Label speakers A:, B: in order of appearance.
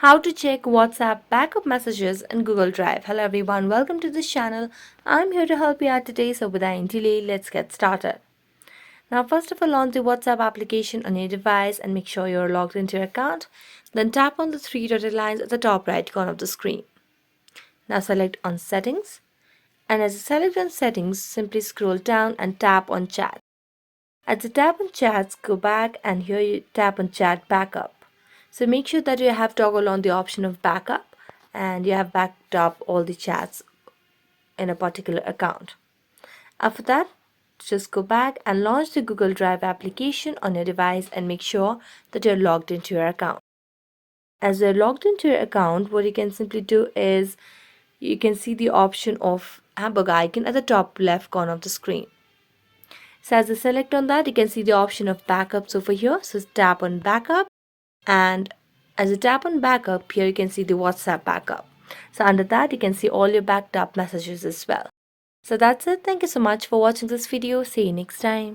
A: How to check WhatsApp backup messages in Google Drive. Hello everyone, welcome to this channel. I'm here to help you out today, so without any delay, let's get started. Now first of all, launch the WhatsApp application on your device and make sure you're logged into your account. Then tap on the three dotted lines at the top right corner of the screen. Now select on Settings, and as you select on Settings, simply scroll down and tap on Chat. As you tap on Chats, go back and here you tap on Chat Backup. So make sure that you have toggled on the option of backup and you have backed up all the chats in a particular account. After that, just go back and launch the Google Drive application on your device and make sure that you're logged into your account. As you're logged into your account, what you can simply do is you can see the option of hamburger icon at the top left corner of the screen. So as you select on that, you can see the option of backups over here. So tap on backup, and as you tap on backup, here you can see the WhatsApp backup. So under that, you can see all your backed up messages as well. So that's it. Thank you so much for watching this video. See you next time.